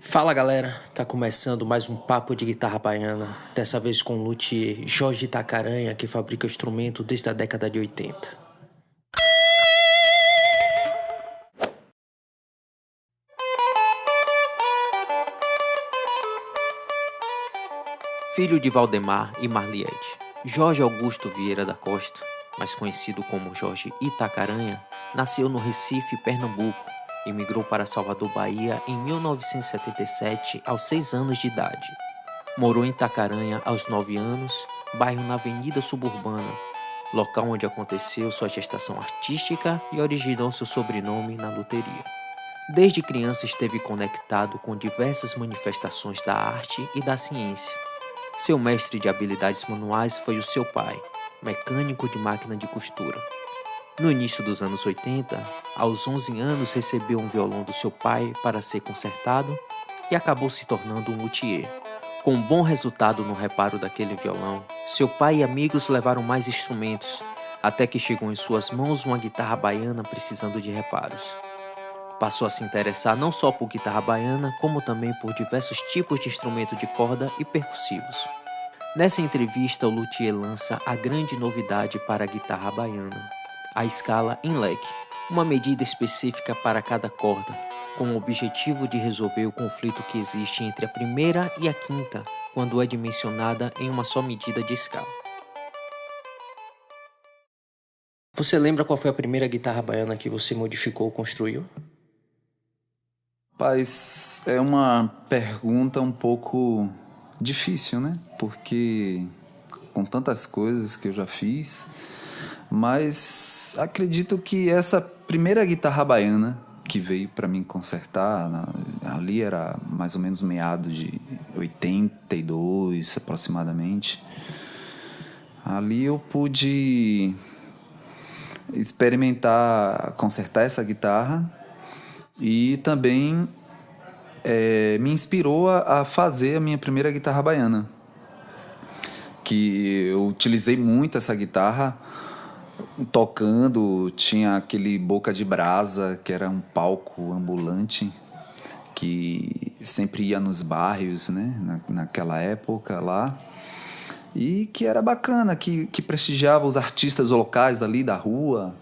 Fala galera, tá começando mais um papo de guitarra baiana, dessa vez com o luthier Jorge Itacaranha, que fabrica instrumento desde a década de 80. Filho de Valdemar e Marliette, Jorge Augusto Vieira da Costa, mais conhecido como Jorge Itacaranha, nasceu no Recife, Pernambuco e migrou para Salvador, Bahia em 1977 aos 6 anos de idade. Morou em Itacaranha aos 9 anos, bairro na Avenida Suburbana, local onde aconteceu sua gestação artística e originou seu sobrenome na luteria. Desde criança esteve conectado com diversas manifestações da arte e da ciência. Seu mestre de habilidades manuais foi o seu pai, mecânico de máquina de costura. No início dos anos 80, aos 11 anos recebeu um violão do seu pai para ser consertado e acabou se tornando um luthier. Com um bom resultado no reparo daquele violão, seu pai e amigos levaram mais instrumentos, até que chegou em suas mãos uma guitarra baiana precisando de reparos. Passou a se interessar não só por guitarra baiana, como também por diversos tipos de instrumento de corda e percussivos. Nessa entrevista, o luthier lança a grande novidade para a guitarra baiana, a escala em leque, uma medida específica para cada corda, com o objetivo de resolver o conflito que existe entre a primeira e a quinta, quando é dimensionada em uma só medida de escala. Você lembra qual foi a primeira guitarra baiana que você modificou ou construiu? Rapaz, é uma pergunta um pouco difícil, né? Porque com tantas coisas que eu já fiz, mas acredito que essa primeira guitarra baiana que veio para mim consertar, ali era mais ou menos meado de 82 aproximadamente. Ali eu pude experimentar consertar essa guitarra e também me inspirou a fazer a minha primeira guitarra baiana, que eu utilizei muito essa guitarra tocando. Tinha aquele Boca de Brasa, que era um palco ambulante que sempre ia nos bairros, né, naquela época lá, e que era bacana, que prestigiava os artistas locais ali da rua.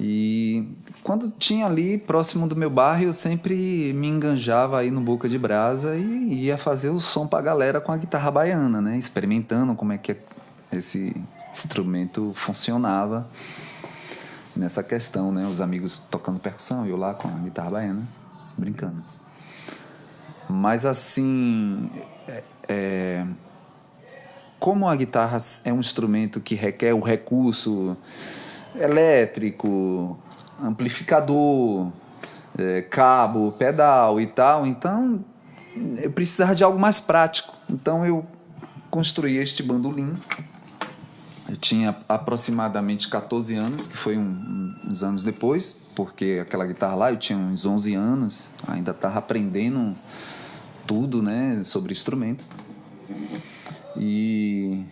E quando tinha ali próximo do meu bairro, eu sempre me enganjava aí no Boca de Brasa e ia fazer o som pra galera com a guitarra baiana, né? Experimentando como é que esse instrumento funcionava nessa questão, né? Os amigos tocando percussão e eu lá com a guitarra baiana, brincando. Mas assim, como a guitarra é um instrumento que requer o recurso elétrico, amplificador, cabo, pedal e tal, então eu precisava de algo mais prático. Então eu construí este bandolim. Eu tinha aproximadamente 14 anos, que foi uns anos depois, porque aquela guitarra lá eu tinha uns 11 anos, ainda estava aprendendo tudo, né, sobre instrumento. E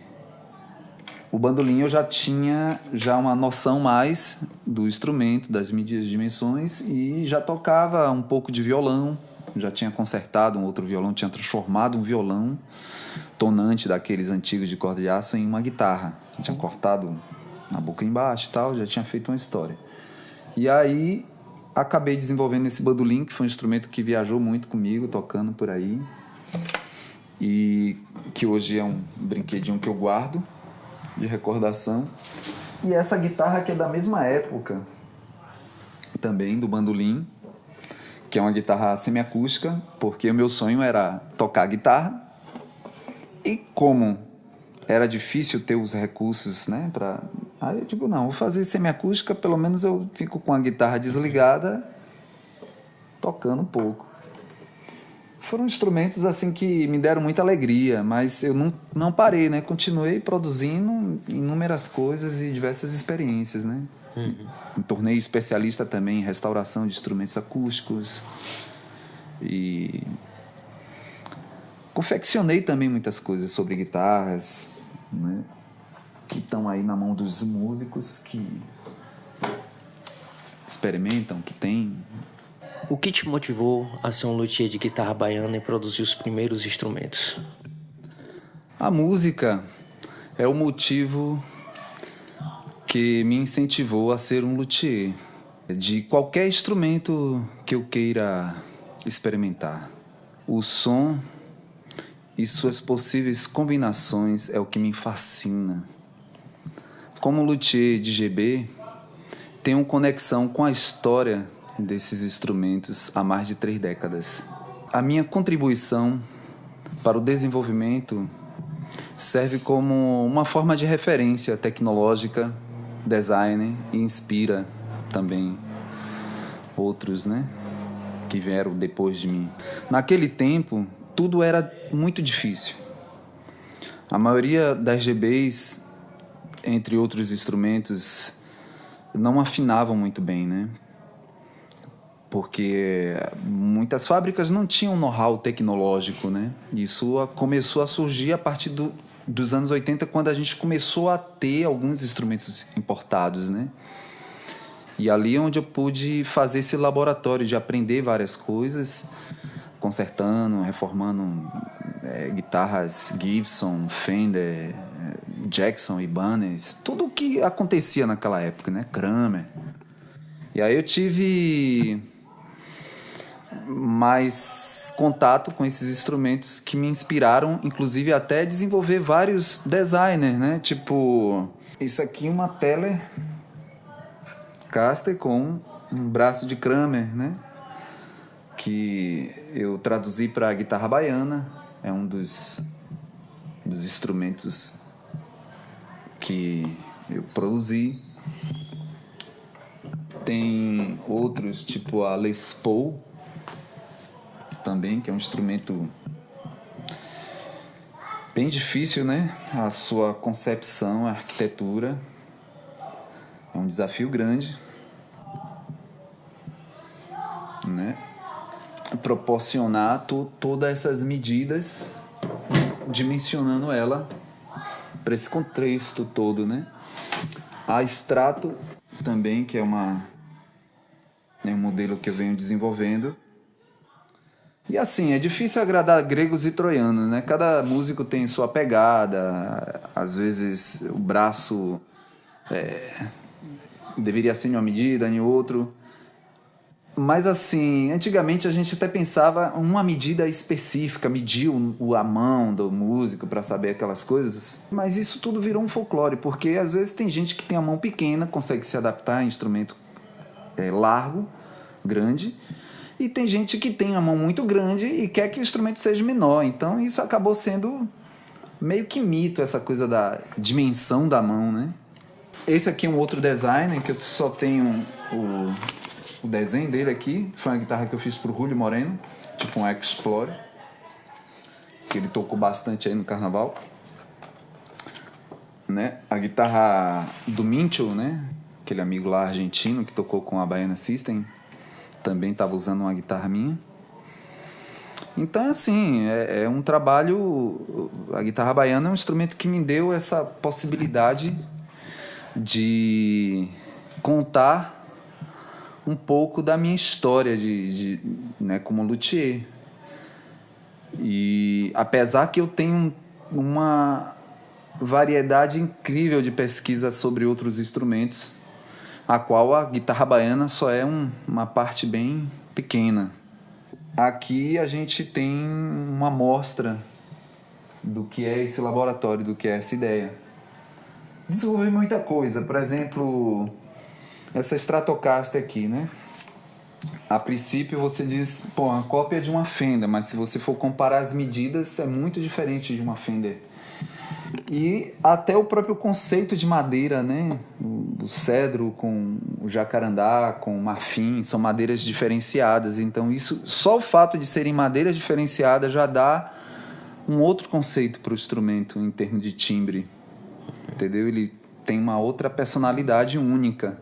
o bandolim eu já tinha uma noção mais do instrumento, das medidas de dimensões, e já tocava um pouco de violão. Já tinha consertado um outro violão, tinha transformado um violão tonante daqueles antigos de corda de aço em uma guitarra. Tinha cortado na boca embaixo e tal, já tinha feito uma história. E aí acabei desenvolvendo esse bandolim, que foi um instrumento que viajou muito comigo, tocando por aí, e que hoje é um brinquedinho que eu guardo de recordação. E essa guitarra que é da mesma época também do bandolim, que é uma guitarra semiacústica, porque o meu sonho era tocar guitarra, e como era difícil ter os recursos, né, aí eu digo, não, vou fazer semiacústica, pelo menos eu fico com a guitarra desligada tocando um pouco. Foram instrumentos assim que me deram muita alegria, mas eu não parei, né? Continuei produzindo inúmeras coisas e diversas experiências, né? Me tornei especialista também em restauração de instrumentos acústicos e confeccionei também muitas coisas sobre guitarras, né, que estão aí na mão dos músicos que experimentam, que tem O que te motivou a ser um luthier de guitarra baiana e produzir os primeiros instrumentos? A música é o motivo que me incentivou a ser um luthier de qualquer instrumento que eu queira experimentar. O som e suas possíveis combinações é o que me fascina. Como luthier de GB, tenho conexão com a história desses instrumentos há mais de 3 décadas. A minha contribuição para o desenvolvimento serve como uma forma de referência tecnológica, design e inspira também outros, que vieram depois de mim. Naquele tempo, tudo era muito difícil. A maioria das GBs, entre outros instrumentos, não afinavam muito bem, porque muitas fábricas não tinham know-how tecnológico, Isso começou a surgir a partir dos anos 80, quando a gente começou a ter alguns instrumentos importados, E ali é onde eu pude fazer esse laboratório de aprender várias coisas, consertando, reformando guitarras Gibson, Fender, Jackson, Ibanez, tudo o que acontecia naquela época, Kramer. E aí eu tive mais contato com esses instrumentos que me inspiraram, inclusive até desenvolver vários designers, Tipo, isso aqui é uma Telecaster com um braço de Kramer, que eu traduzi para a guitarra baiana. É um dos instrumentos que eu produzi. Tem outros, tipo a Les Paul, também, que é um instrumento bem difícil, A sua concepção, a arquitetura. É um desafio grande, Proporcionar todas essas medidas, dimensionando ela para esse contexto todo, A Strato também, que é um modelo que eu venho desenvolvendo. E assim, é difícil agradar gregos e troianos, Cada músico tem sua pegada. Às vezes o braço deveria ser em uma medida, em outro. Mas assim, antigamente a gente até pensava uma medida específica, medir a mão do músico para saber aquelas coisas. Mas isso tudo virou um folclore, porque às vezes tem gente que tem a mão pequena, consegue se adaptar a instrumento largo, grande, e tem gente que tem a mão muito grande e quer que o instrumento seja menor. Então isso acabou sendo meio que mito, essa coisa da dimensão da mão, Esse aqui é um outro design, que eu só tenho o desenho dele aqui. Foi uma guitarra que eu fiz pro Julio Moreno, tipo um Explorer, que ele tocou bastante aí no carnaval, A guitarra do Mincho, aquele amigo lá argentino que tocou com a Baiana System, também estava usando uma guitarra minha. Então, assim, é um trabalho... A guitarra baiana é um instrumento que me deu essa possibilidade de contar um pouco da minha história como luthier. E apesar que eu tenho uma variedade incrível de pesquisa sobre outros instrumentos, a qual a guitarra baiana só é uma parte bem pequena. Aqui a gente tem uma amostra do que é esse laboratório, do que é essa ideia. Desenvolvi muita coisa, por exemplo, essa Stratocaster aqui, A princípio você diz, a cópia é de uma Fender, mas se você for comparar as medidas, é muito diferente de uma Fender. E até o próprio conceito de madeira, O cedro com o jacarandá, com o marfim, são madeiras diferenciadas. Então isso, só o fato de serem madeiras diferenciadas já dá um outro conceito para o instrumento em termos de timbre. Entendeu? Ele tem uma outra personalidade única.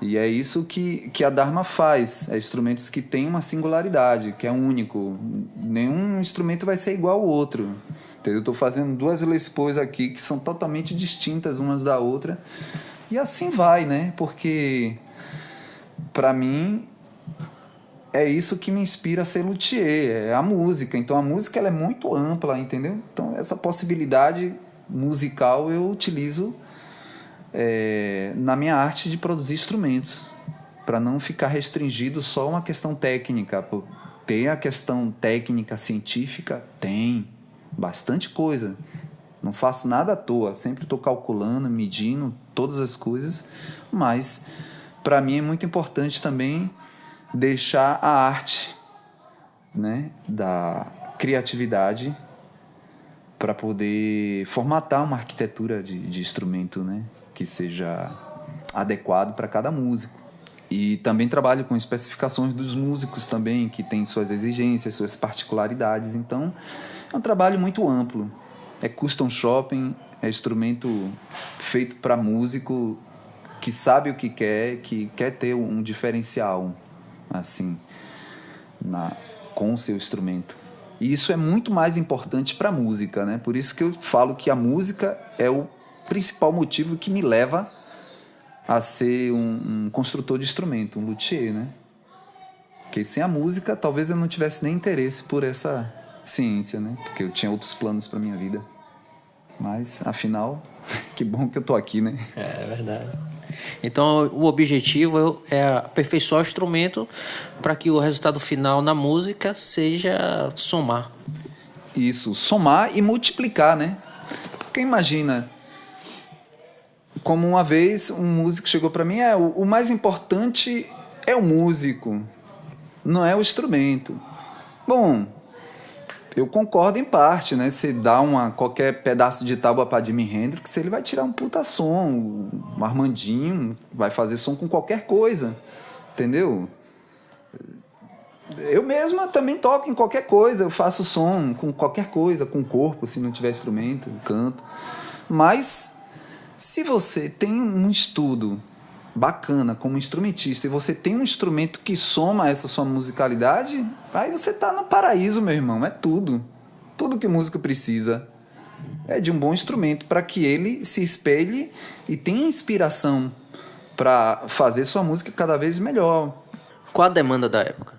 E é isso que a Dharma faz. É instrumentos que têm uma singularidade, que é único. Nenhum instrumento vai ser igual ao outro. Eu estou fazendo 2 Les Pauls aqui que são totalmente distintas umas da outra. E assim vai, Porque, para mim, é isso que me inspira a ser luthier, é a música. Então a música ela é muito ampla, entendeu? Então essa possibilidade musical eu utilizo na minha arte de produzir instrumentos, para não ficar restringido só a uma questão técnica. Tem a questão técnica, científica? Tem, bastante coisa. Não faço nada à toa, sempre estou calculando, medindo todas as coisas, mas para mim é muito importante também deixar a arte, né, da criatividade para poder formatar uma arquitetura de instrumento, né, que seja adequado para cada músico. E também trabalho com especificações dos músicos também, que têm suas exigências, suas particularidades. Então, é um trabalho muito amplo. É custom shopping, é instrumento feito para músico que sabe o que quer ter um diferencial, assim, com o seu instrumento. E isso é muito mais importante para a música, né? Por isso que eu falo que a música é o principal motivo que me leva a ser um construtor de instrumento, um luthier, né? Porque sem a música, talvez eu não tivesse nem interesse por essa ciência, né? Porque eu tinha outros planos para minha vida. Mas, afinal, que bom que eu tô aqui, né? É verdade. Então, o objetivo é aperfeiçoar o instrumento para que o resultado final na música seja somar. Isso, somar e multiplicar, né? Porque imagina, como uma vez um músico chegou para mim, o mais importante é o músico, não é o instrumento. Bom, eu concordo em parte, né? Você dá qualquer pedaço de tábua para Jimi Hendrix, ele vai tirar um puta som. O Armandinho vai fazer som com qualquer coisa, entendeu? Eu mesma também toco em qualquer coisa, eu faço som com qualquer coisa, com o corpo, se não tiver instrumento, eu canto. Mas se você tem um estudo bacana como instrumentista e você tem um instrumento que soma essa sua musicalidade, aí você tá no paraíso, meu irmão. É tudo que o músico precisa é de um bom instrumento para que ele se espelhe e tenha inspiração para fazer sua música cada vez melhor. Qual a demanda da época?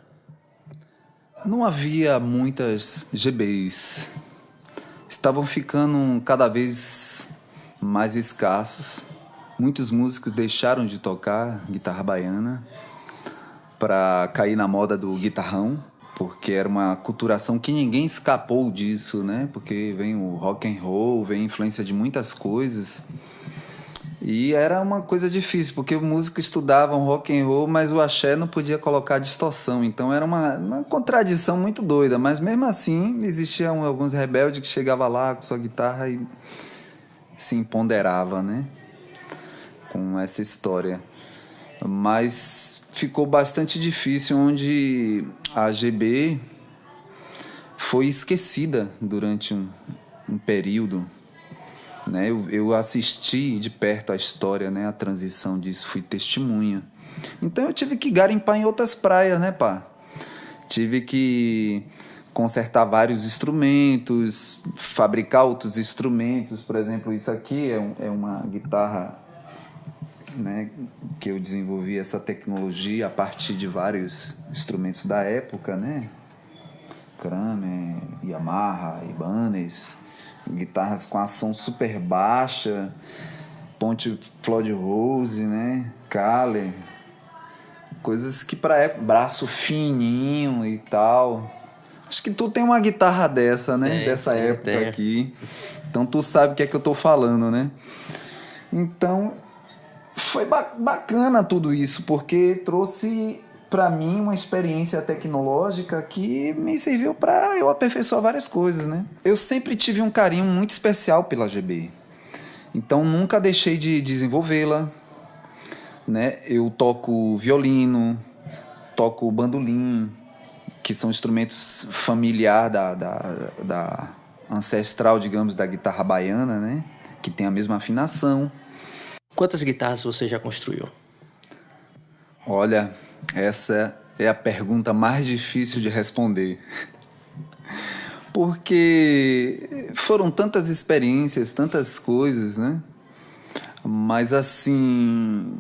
Não havia muitas GBs, estavam ficando cada vez mais escassos. Muitos músicos deixaram de tocar guitarra baiana para cair na moda do guitarrão, porque era uma culturação que ninguém escapou disso, né? Porque vem o rock and roll, vem a influência de muitas coisas. E era uma coisa difícil, porque o músico estudava um rock and roll, mas o axé não podia colocar distorção. Então era uma contradição muito doida. Mas mesmo assim, existiam alguns rebeldes que chegavam lá com sua guitarra e se empoderava, né? Com essa história. Mas ficou bastante difícil, onde a GB foi esquecida durante um período, né? Eu assisti de perto a história, né? A transição disso, fui testemunha. Então eu tive que garimpar em outras praias, né, pá? Tive que consertar vários instrumentos, fabricar outros instrumentos. Por exemplo, isso aqui é uma guitarra, né, que eu desenvolvi essa tecnologia a partir de vários instrumentos da época, né? Kramer, Yamaha, Ibanez, guitarras com ação super baixa, ponte Floyd Rose, né? Kahler, coisas que para braço fininho e tal. Acho que tu tem uma guitarra dessa, né? Dessa época aqui. Então tu sabe o que é que eu tô falando, né? Então foi bacana tudo isso, porque trouxe para mim uma experiência tecnológica que me serviu para eu aperfeiçoar várias coisas, né? Eu sempre tive um carinho muito especial pela GB, então nunca deixei de desenvolvê-la, né? Eu toco violino, toco bandolim, que são instrumentos familiar da ancestral, digamos, da guitarra baiana, né? Que tem a mesma afinação. Quantas guitarras você já construiu? Olha, essa é a pergunta mais difícil de responder. Porque foram tantas experiências, tantas coisas, né? Mas assim,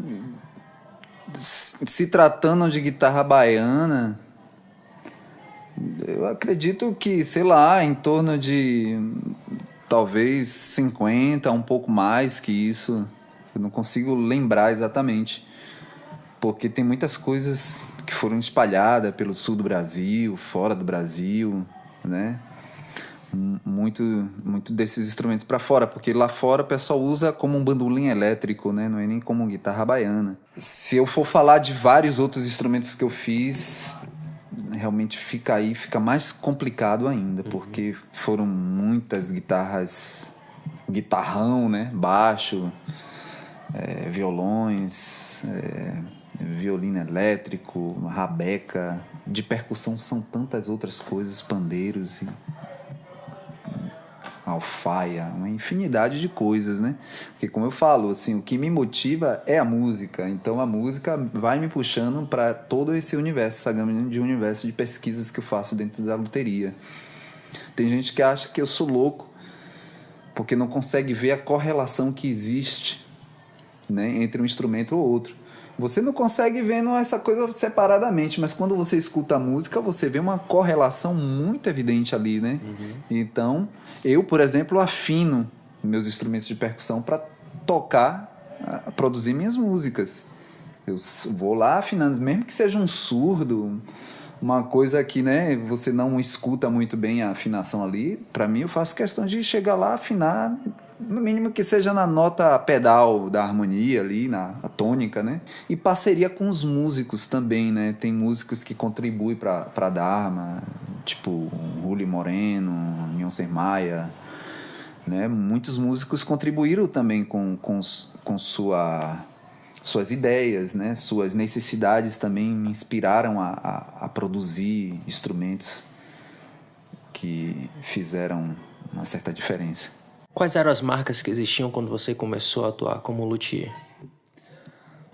se tratando de guitarra baiana, Eu acredito que, sei lá, em torno de talvez 50, um pouco mais que isso. Eu não consigo lembrar exatamente. Porque tem muitas coisas que foram espalhadas pelo sul do Brasil, fora do Brasil, né? Muito desses instrumentos para fora, porque lá fora o pessoal usa como um bandolim elétrico, né? Não é nem como guitarra baiana. Se eu for falar de vários outros instrumentos que eu fiz, realmente fica mais complicado ainda, porque foram muitas guitarras, guitarrão, né? Baixo, violões, violino elétrico, rabeca. De percussão são tantas outras coisas, pandeiros, alfaia, uma infinidade de coisas, né? Porque, como eu falo, assim, o que me motiva é a música. Então a música vai me puxando para todo esse universo, essa gama de universo de pesquisas que eu faço dentro da luteria. Tem gente que acha que eu sou louco porque não consegue ver a correlação que existe, né, entre um instrumento ou outro. Você não consegue vendo essa coisa separadamente, mas quando você escuta a música, você vê uma correlação muito evidente ali, né? Então, eu, por exemplo, afino meus instrumentos de percussão para tocar, produzir minhas músicas. Eu vou lá afinando, mesmo que seja um surdo, uma coisa que, né, você não escuta muito bem a afinação ali. Para mim, eu faço questão de chegar lá, afinar, no mínimo que seja na nota pedal da harmonia ali, na tônica, né? E parceria com os músicos também, né? Tem músicos que contribuem para Dharma, tipo Ruli Moreno, Nilson Maia, né? Muitos músicos contribuíram também com suas ideias, né? Suas necessidades também me inspiraram a produzir instrumentos que fizeram uma certa diferença. Quais eram as marcas que existiam quando você começou a atuar como luthier?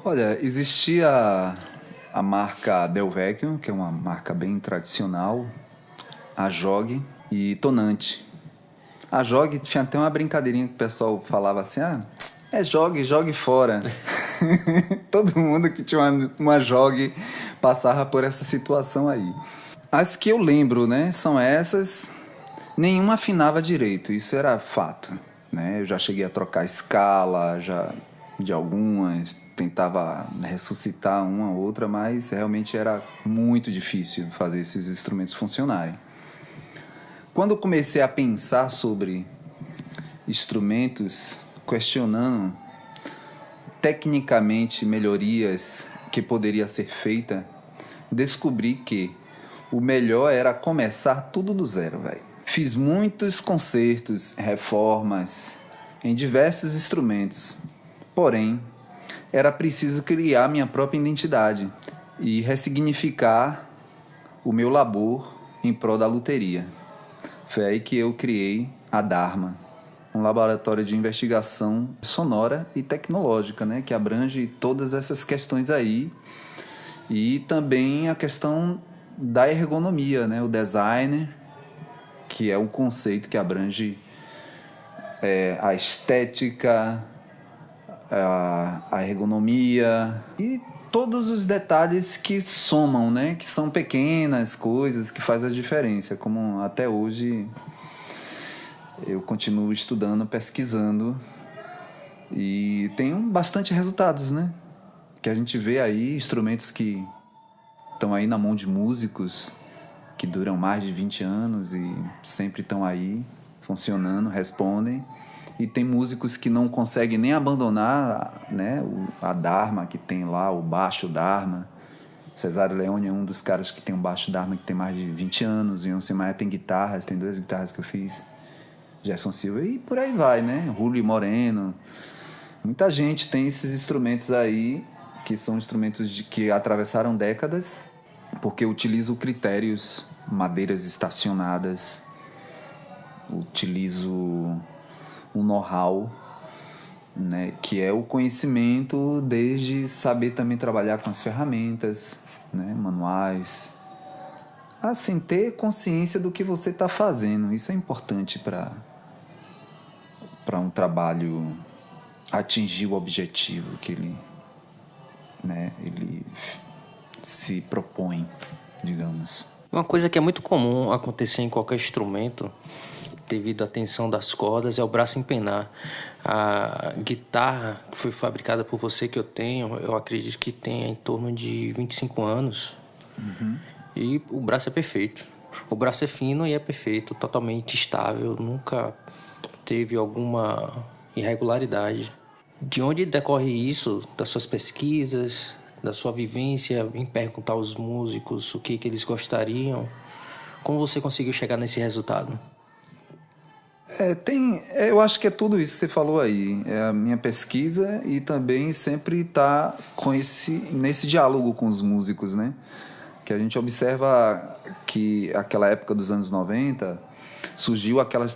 Olha, existia a marca Del Vecchio, que é uma marca bem tradicional, a Jog e Tonante. A Jog tinha até uma brincadeirinha que o pessoal falava assim, jogue fora. Todo mundo que tinha uma Jog passava por essa situação aí. As que eu lembro, né, são essas. Nenhuma afinava direito, isso era fato, né? Eu já cheguei a trocar escala de algumas, tentava ressuscitar uma ou outra, mas realmente era muito difícil fazer esses instrumentos funcionarem. Quando eu comecei a pensar sobre instrumentos, questionando tecnicamente melhorias que poderia ser feita, descobri que o melhor era começar tudo do zero, velho. Fiz muitos concertos, reformas em diversos instrumentos. Porém, era preciso criar minha própria identidade e ressignificar o meu labor em prol da luteria. Foi aí que eu criei a Dharma, um laboratório de investigação sonora e tecnológica, né, que abrange todas essas questões aí, e também a questão da ergonomia, né, o design, que é um conceito que abrange a estética, a ergonomia e todos os detalhes que somam, né, que são pequenas coisas que fazem a diferença, como até hoje eu continuo estudando, pesquisando e tenho bastante resultados, né? Que a gente vê aí instrumentos que estão aí na mão de músicos que duram mais de 20 anos e sempre estão aí funcionando, respondem. E tem músicos que não conseguem nem abandonar, né, a Dharma, que tem lá o baixo Dharma. Cesário Leone é um dos caras que tem um baixo Dharma que tem mais de 20 anos. E Nilson Maia tem guitarras, tem 2 guitarras que eu fiz. Gerson Silva e por aí vai, né? Ruli Moreno. Muita gente tem esses instrumentos aí, que são instrumentos que atravessaram décadas, porque eu utilizo critérios, madeiras estacionadas, utilizo um know-how, né? Que é o conhecimento desde saber também trabalhar com as ferramentas, né? Manuais. Assim, ter consciência do que você está fazendo. Isso é importante para um trabalho atingir o objetivo que ele, né, ele se propõe, digamos. Uma coisa que é muito comum acontecer em qualquer instrumento, devido à tensão das cordas, é o braço empenar. A guitarra que foi fabricada por você que eu tenho, eu acredito que tenha em torno de 25 anos. E o braço é perfeito. O braço é fino e é perfeito, totalmente estável, nunca teve alguma irregularidade. De onde decorre isso? Das suas pesquisas, da sua vivência em perguntar aos músicos o que eles gostariam? Como você conseguiu chegar nesse resultado? Eu acho que é tudo isso que você falou aí. É a minha pesquisa e também sempre estar nesse diálogo com os músicos, né? Que a gente observa que aquela época dos anos 90 surgiu aquelas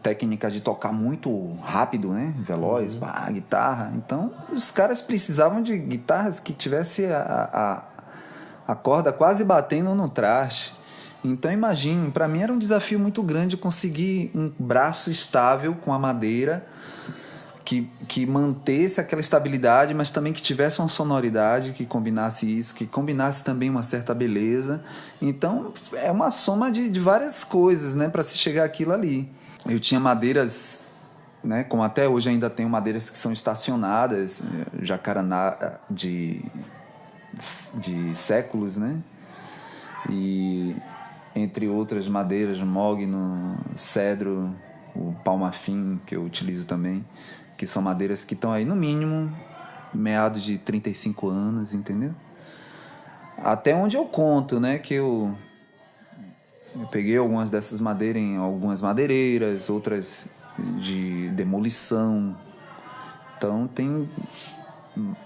técnicas de tocar muito rápido, né? Veloz, guitarra. Então, os caras precisavam de guitarras que tivesse a corda quase batendo no traste. Então, imagine, para mim era um desafio muito grande conseguir um braço estável com a madeira que mantesse aquela estabilidade, mas também que tivesse uma sonoridade que combinasse isso, que combinasse também uma certa beleza. Então, é uma soma de várias coisas, né, para se chegar àquilo ali. Eu tinha madeiras, né, como até hoje ainda tenho madeiras que são estacionadas, jacaraná de séculos, né? E entre outras madeiras, mogno, cedro, o palmafim, que eu utilizo também, que são madeiras que estão aí no mínimo meados de 35 anos, entendeu? Até onde eu conto, né, que eu peguei algumas dessas madeiras em algumas madeireiras, outras de demolição. Então tem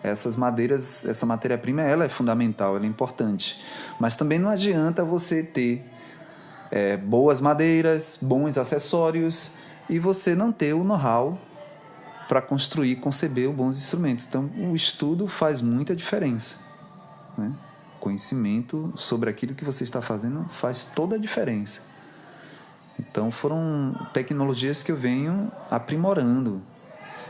essas madeiras, essa matéria-prima, ela é fundamental, ela é importante. Mas também não adianta você ter boas madeiras, bons acessórios e você não ter o know-how para construir, conceber bons instrumentos. Então, o estudo faz muita diferença, né? Conhecimento sobre aquilo que você está fazendo faz toda a diferença. Então, foram tecnologias que eu venho aprimorando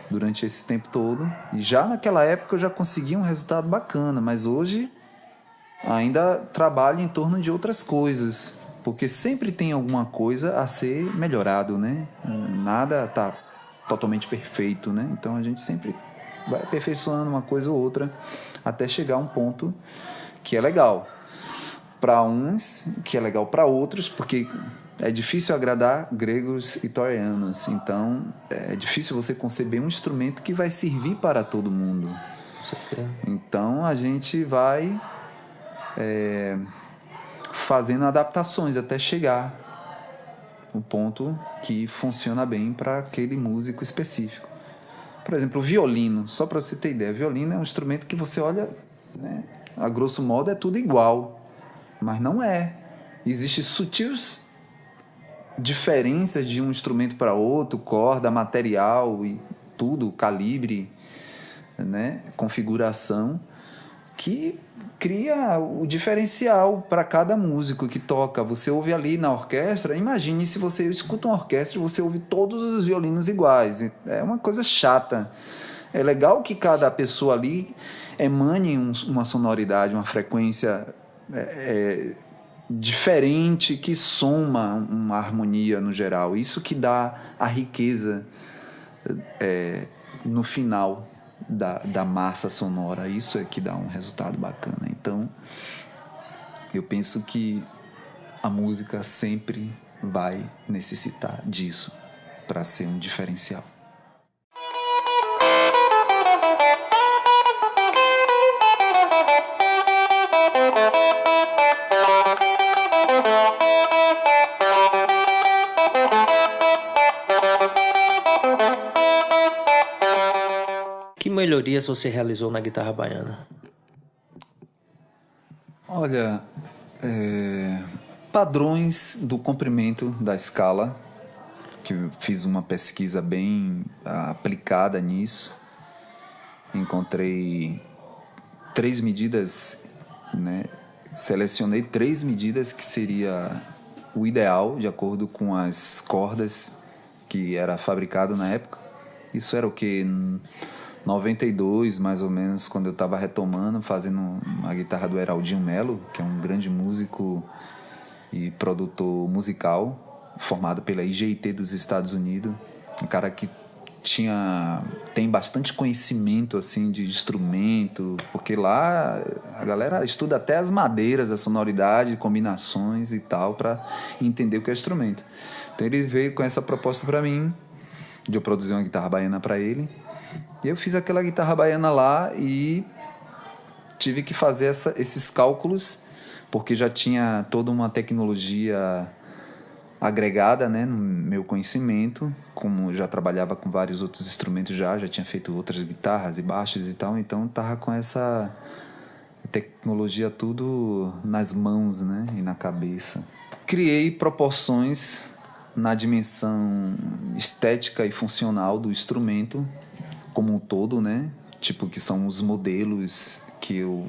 durante esse tempo todo. E já naquela época eu já consegui um resultado bacana, mas hoje ainda trabalho em torno de outras coisas, porque sempre tem alguma coisa a ser melhorado, né? Nada está totalmente perfeito, né? Então a gente sempre vai aperfeiçoando uma coisa ou outra até chegar a um ponto que é legal para uns, que é legal para outros, porque é difícil agradar gregos e troianos. Então é difícil você conceber um instrumento que vai servir para todo mundo. Então a gente vai fazendo adaptações até chegar no ponto que funciona bem para aquele músico específico. Por exemplo, o violino, só para você ter ideia, o violino é um instrumento que você olha, né, a grosso modo é tudo igual, mas não é. Existem sutis diferenças de um instrumento para outro, corda, material e tudo, calibre, né, configuração, que cria o diferencial para cada músico que toca. Você ouve ali na orquestra, imagine se você escuta uma orquestra e você ouve todos os violinos iguais. É uma coisa chata. É legal que cada pessoa ali emane uma sonoridade, uma frequência diferente, que soma uma harmonia no geral. Isso que dá a riqueza no final da massa sonora. Isso é que dá um resultado bacana. Então, eu penso que a música sempre vai necessitar disso para ser um diferencial. Que melhorias você realizou na guitarra baiana? Olha, padrões do comprimento da escala, que eu fiz uma pesquisa bem aplicada nisso. Encontrei 3 medidas, né? Selecionei 3 medidas que seria o ideal, de acordo com as cordas que era fabricado na época. Isso era o que? 92, mais ou menos, quando eu estava retomando, fazendo uma guitarra do Heraldinho Melo, que é um grande músico e produtor musical, formado pela IGT dos Estados Unidos. Um cara que tem bastante conhecimento assim de instrumento, porque lá a galera estuda até as madeiras, a sonoridade, combinações e tal, para entender o que é instrumento. Então ele veio com essa proposta para mim, de eu produzir uma guitarra baiana para ele. E eu fiz aquela guitarra baiana lá e tive que fazer esses cálculos, porque já tinha toda uma tecnologia agregada, né, no meu conhecimento, como já trabalhava com vários outros instrumentos já tinha feito outras guitarras e baixos e tal, então tava com essa tecnologia tudo nas mãos, né, e na cabeça. Criei proporções na dimensão estética e funcional do instrumento como um todo, né, tipo que são os modelos que eu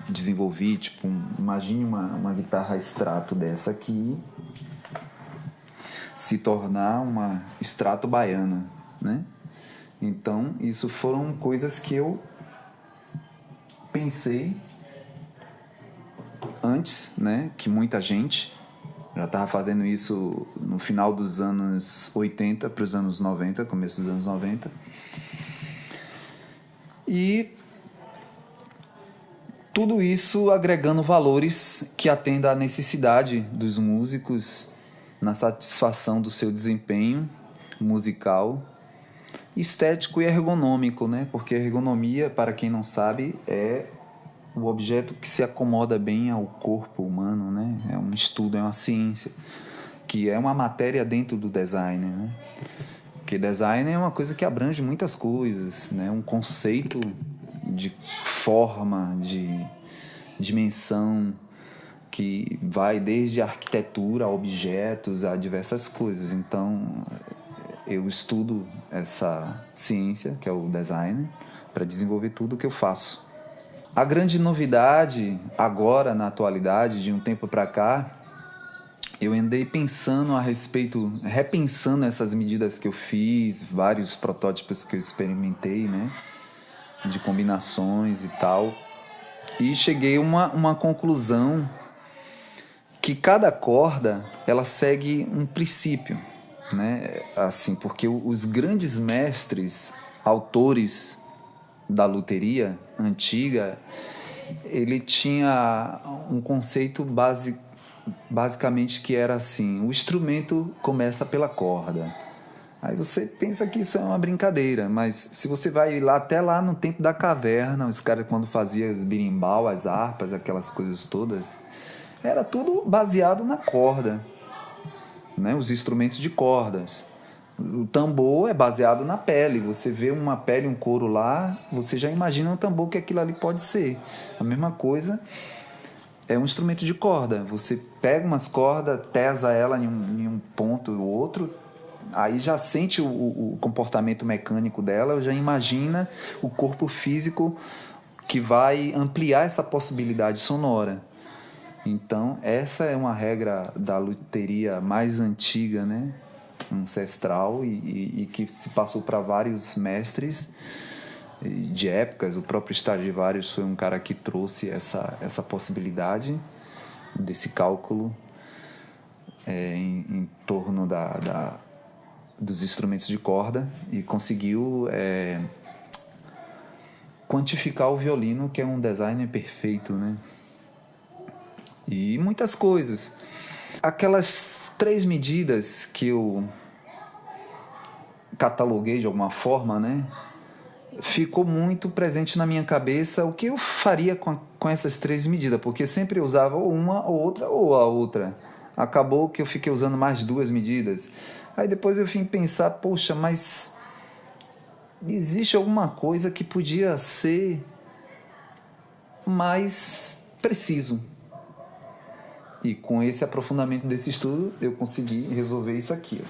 desenvolvi, tipo, imagine uma guitarra Strato dessa aqui se tornar uma Strato baiana, né? Então, isso foram coisas que eu pensei antes, né? Que muita gente já estava fazendo isso no final dos anos 80 para os anos 90, começo dos anos 90. E tudo isso agregando valores que atendam à necessidade dos músicos na satisfação do seu desempenho musical, estético e ergonômico, né? Porque a ergonomia, para quem não sabe, é o objeto que se acomoda bem ao corpo humano, né? É um estudo, é uma ciência, que é uma matéria dentro do design, né? Porque design é uma coisa que abrange muitas coisas, né? Um conceito de forma, de dimensão, que vai desde a arquitetura a objetos, a diversas coisas. Então, eu estudo essa ciência, que é o design, para desenvolver tudo o que eu faço. A grande novidade, agora, na atualidade, de um tempo para cá, eu andei pensando a respeito, repensando essas medidas que eu fiz, vários protótipos que eu experimentei, né, de combinações e tal, e cheguei a uma conclusão que cada corda ela segue um princípio, né? Assim, porque os grandes mestres, autores da luteria antiga, ele tinha um conceito basicamente que era assim: o instrumento começa pela corda. Aí você pensa que isso é uma brincadeira, mas se você vai lá até lá no tempo da caverna, os caras quando faziam os berimbau, as harpas, aquelas coisas todas, era tudo baseado na corda, né? Os instrumentos de cordas. O tambor é baseado na pele. Você vê uma pele, um couro lá, você já imagina um tambor que aquilo ali pode ser. A mesma coisa é um instrumento de corda. Você pega umas cordas, tesa ela em um ponto ou outro, aí já sente o comportamento mecânico dela, já imagina o corpo físico que vai ampliar essa possibilidade sonora. Então, essa é uma regra da luteria mais antiga, né? Ancestral, e que se passou para vários mestres de épocas. O próprio Stradivarius foi um cara que trouxe essa possibilidade desse cálculo em torno dos instrumentos de corda, e conseguiu quantificar o violino, que é um design perfeito, né? E muitas coisas. Aquelas 3 medidas que eu cataloguei de alguma forma, né? Ficou muito presente na minha cabeça o que eu faria com essas 3 medidas, porque sempre eu usava ou uma ou outra ou a outra. Acabou que eu fiquei usando mais 2 medidas. Aí depois eu vim pensar, poxa, mas existe alguma coisa que podia ser mais preciso. E com esse aprofundamento desse estudo, eu consegui resolver isso aqui,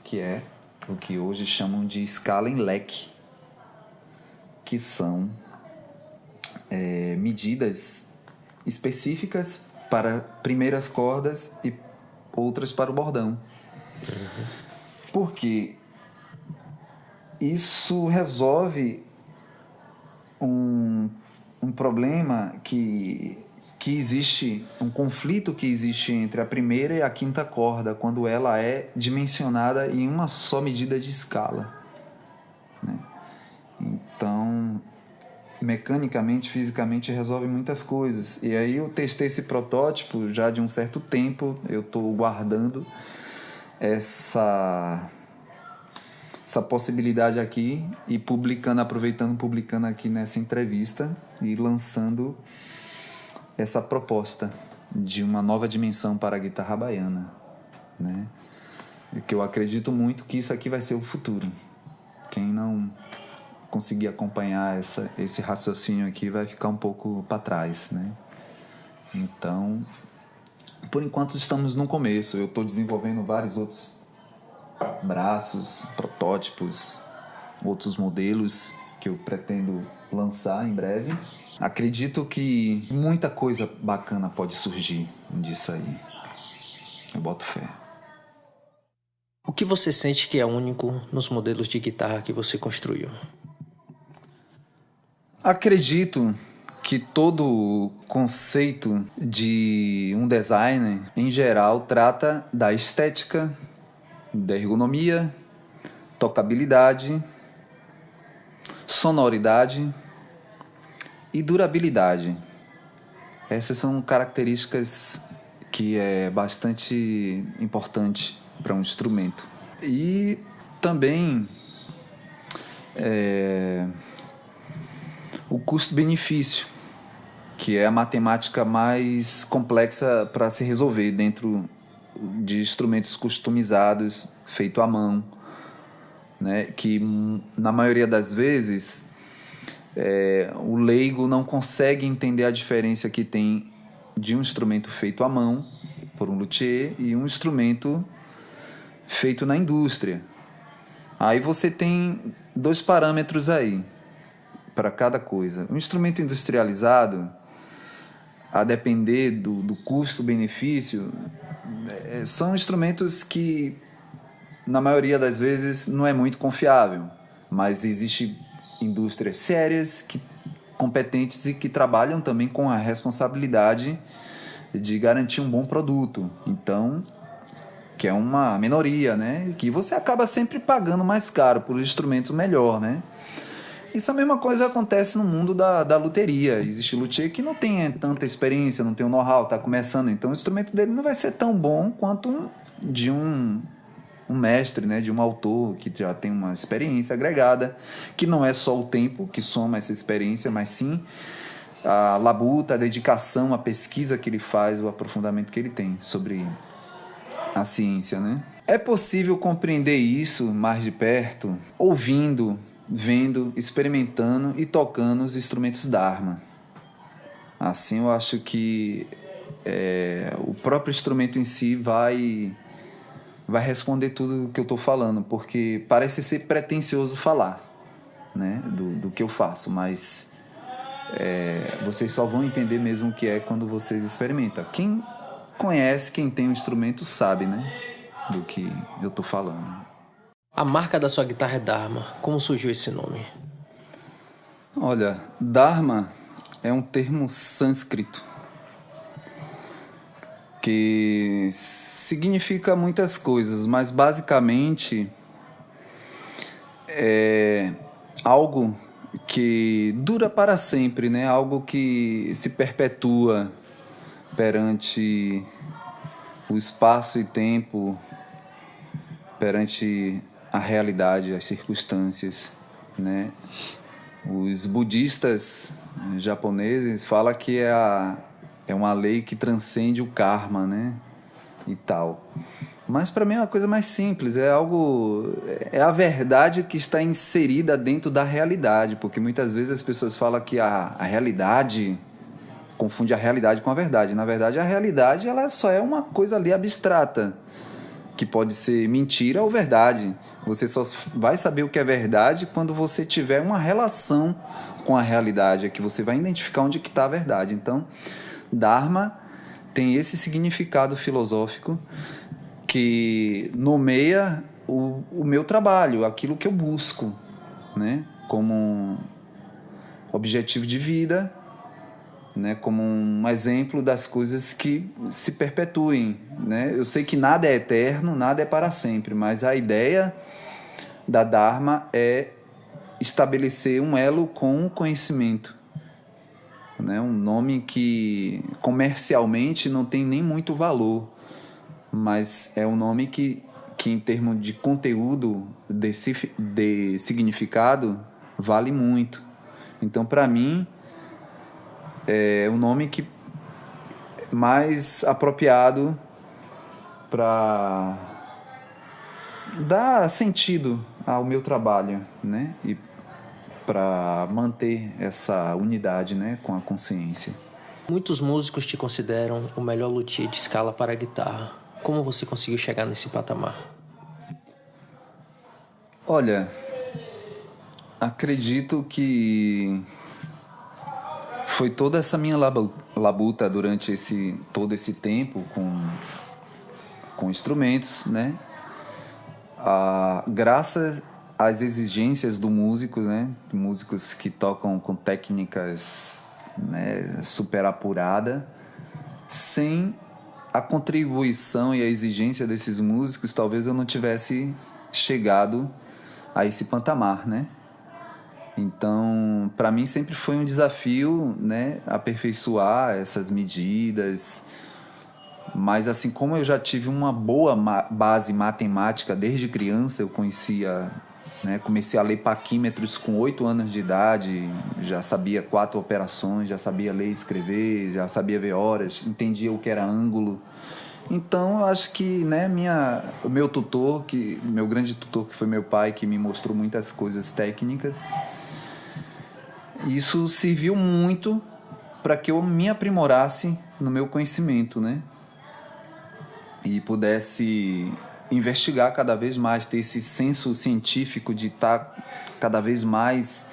que é o que hoje chamam de escala em leque, que são medidas específicas para primeiras cordas e outras para o bordão. Porque isso resolve um problema que que existe um conflito que existe entre a primeira e a quinta corda quando ela é dimensionada em uma só medida de escala, né? Então, mecanicamente, fisicamente, resolve muitas coisas. E aí eu testei esse protótipo já de um certo tempo, eu estou guardando essa possibilidade aqui e publicando aqui nessa entrevista e lançando essa proposta de uma nova dimensão para a guitarra baiana, né? Que eu acredito muito que isso aqui vai ser o futuro. Quem não conseguir acompanhar esse raciocínio aqui vai ficar um pouco para trás, né? Então, por enquanto estamos no começo. Eu estou desenvolvendo vários outros braços, protótipos, outros modelos que eu pretendo lançar em breve. Acredito que muita coisa bacana pode surgir disso aí. Eu boto fé. O que você sente que é único nos modelos de guitarra que você construiu? Acredito que todo conceito de um designer, em geral, trata da estética, da ergonomia, tocabilidade, sonoridade e durabilidade. Essas são características que é bastante importante para um instrumento. E também o custo-benefício, que é a matemática mais complexa para se resolver dentro de instrumentos customizados, feito à mão, né? Que na maioria das vezes o leigo não consegue entender a diferença que tem de um instrumento feito à mão por um luthier e um instrumento feito na indústria. Aí você tem 2 parâmetros aí para cada coisa. Um instrumento industrializado, a depender do custo-benefício, são instrumentos que, na maioria das vezes, não é muito confiável, mas existe indústrias sérias, competentes e que trabalham também com a responsabilidade de garantir um bom produto. Então, que é uma minoria, né? Que você acaba sempre pagando mais caro por um instrumento melhor, né? Isso a mesma coisa acontece no mundo da luteria. Existe luthier que não tem tanta experiência, não tem o know-how, está começando. Então o instrumento dele não vai ser tão bom quanto de um mestre, né? De um autor que já tem uma experiência agregada, que não é só o tempo que soma essa experiência, mas sim a labuta, a dedicação, a pesquisa que ele faz, o aprofundamento que ele tem sobre a ciência, né? É possível compreender isso mais de perto ouvindo, vendo, experimentando e tocando os instrumentos Dharma. Assim eu acho que o próprio instrumento em si vai responder tudo o que eu estou falando, porque parece ser pretensioso falar, né, do que eu faço, mas vocês só vão entender mesmo o que é quando vocês experimentam. Quem conhece, quem tem o instrumento sabe, né, do que eu estou falando. A marca da sua guitarra é Dharma. Como surgiu esse nome? Olha, Dharma é um termo sânscrito que significa muitas coisas, mas basicamente é algo que dura para sempre, né? Algo que se perpetua perante o espaço e tempo, perante a realidade, as circunstâncias, né? Os budistas japoneses falam que é uma lei que transcende o karma, né? E tal. Mas para mim é uma coisa mais simples, é a verdade que está inserida dentro da realidade, porque muitas vezes as pessoas falam que a realidade confunde a realidade com a verdade. Na verdade, a realidade ela só é uma coisa ali abstrata, que pode ser mentira ou verdade. Você só vai saber o que é verdade quando você tiver uma relação com a realidade, é que você vai identificar onde que está a verdade. Então, Dharma tem esse significado filosófico que nomeia o meu trabalho, aquilo que eu busco, né, como objetivo de vida, né, como um exemplo das coisas que se perpetuem, né? Eu sei que nada é eterno, nada é para sempre, mas a ideia da Dharma é estabelecer um elo com o conhecimento, né? Um nome que comercialmente não tem nem muito valor, mas é um nome que em termos de conteúdo, de significado, vale muito. Então, para mim, é o nome que mais apropriado para dar sentido ao meu trabalho, né? E para manter essa unidade, né, com a consciência. Muitos músicos te consideram o melhor luthier de escala para guitarra. Como você conseguiu chegar nesse patamar? Olha, acredito que foi toda essa minha labuta durante todo esse tempo com instrumentos, né? Graças às exigências do músico, né? Músicos que tocam com técnicas, né, super apurada, sem a contribuição e a exigência desses músicos, talvez eu não tivesse chegado a esse patamar, né? Então, para mim sempre foi um desafio, né, aperfeiçoar essas medidas. Mas assim como eu já tive uma boa base matemática desde criança, eu conhecia, né, comecei a ler paquímetros com 8 anos de idade, já sabia 4 operações, já sabia ler e escrever, já sabia ver horas, entendia o que era ângulo. Então, eu acho que, né, o meu tutor, meu grande tutor, que foi meu pai, que me mostrou muitas coisas técnicas, isso serviu muito para que eu me aprimorasse no meu conhecimento, né? E pudesse investigar cada vez mais, ter esse senso científico de estar cada vez mais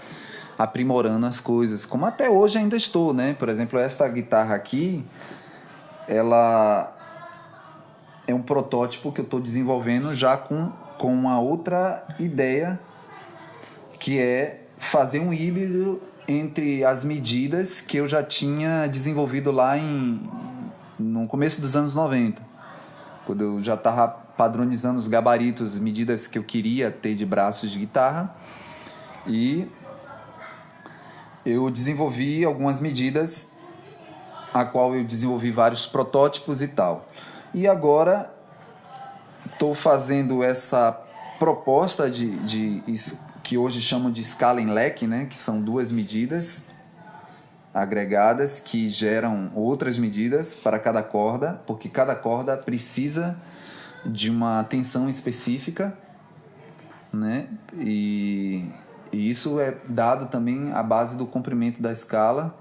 aprimorando as coisas, como até hoje ainda estou, né? Por exemplo, esta guitarra aqui, ela é um protótipo que eu estou desenvolvendo já com uma outra ideia, que é fazer um híbrido entre as medidas que eu já tinha desenvolvido lá no começo dos anos 90, quando eu já estava padronizando os gabaritos, as medidas que eu queria ter de braços de guitarra, e eu desenvolvi algumas medidas, a qual eu desenvolvi vários protótipos e tal. E agora estou fazendo essa proposta que hoje chamam de escala em leque, né? Que são 2 medidas agregadas que geram outras medidas para cada corda, porque cada corda precisa de uma tensão específica, né? E isso é dado também à base do comprimento da escala.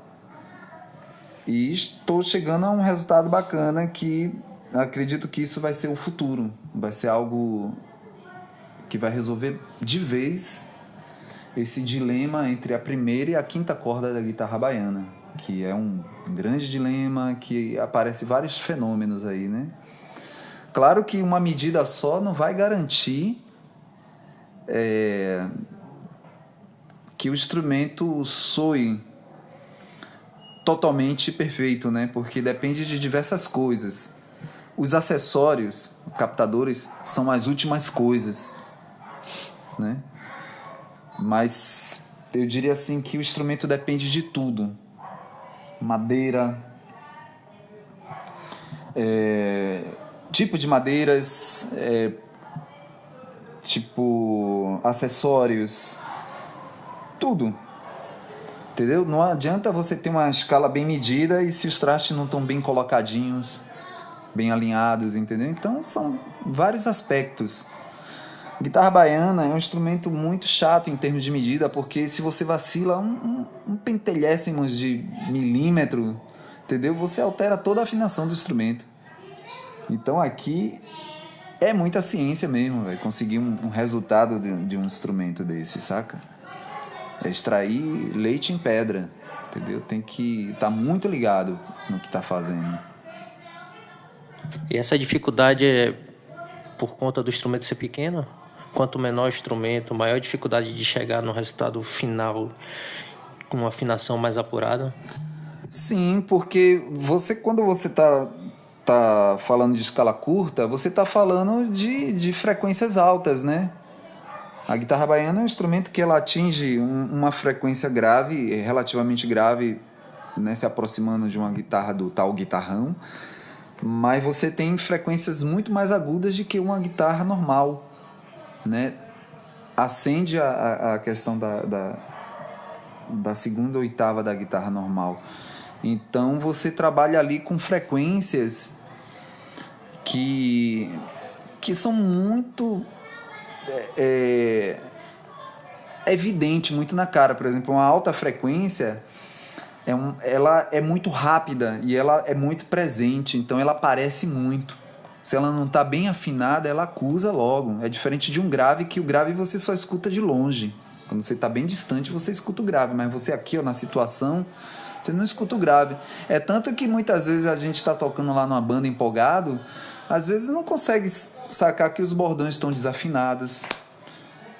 E estou chegando a um resultado bacana que acredito que isso vai ser o futuro, vai ser algo que vai resolver de vez esse dilema entre a primeira e a quinta corda da guitarra baiana, que é um grande dilema, que aparece vários fenômenos aí, né? Claro que uma medida só não vai garantir que o instrumento soe totalmente perfeito, né? Porque depende de diversas coisas. Os acessórios, captadores, são as últimas coisas, né? Mas eu diria assim que o instrumento depende de tudo. Madeira, tipo de madeiras, tipo acessórios, tudo. Entendeu? Não adianta você ter uma escala bem medida e se os trastes não estão bem colocadinhos, bem alinhados, entendeu? Então são vários aspectos. Guitarra baiana é um instrumento muito chato em termos de medida, porque se você vacila um pentelhécimo de milímetro, entendeu? Você altera toda a afinação do instrumento. Então aqui é muita ciência mesmo, véio, conseguir um resultado de um instrumento desse, saca? É extrair leite em pedra, entendeu? Tem que estar muito ligado no que está fazendo. E essa dificuldade é por conta do instrumento ser pequeno? Quanto menor o instrumento, maior a dificuldade de chegar no resultado final com uma afinação mais apurada? Sim, porque quando você tá falando de escala curta, você tá falando de frequências altas, né? A guitarra baiana é um instrumento que ela atinge uma frequência grave, relativamente grave, né, se aproximando de uma guitarra do tal guitarrão, mas você tem frequências muito mais agudas do que uma guitarra normal, né? Acende a questão da segunda oitava da guitarra normal. Então você trabalha ali com frequências que são muito evidente, muito na cara. Por exemplo, uma alta frequência ela é muito rápida e ela é muito presente, então ela aparece muito. Se ela não está bem afinada, ela acusa logo. É diferente de um grave, que o grave você só escuta de longe. Quando você está bem distante, você escuta o grave, mas você aqui, ó, na situação, você não escuta o grave. É tanto que muitas vezes a gente está tocando lá numa banda empolgado, às vezes não consegue sacar que os bordões estão desafinados.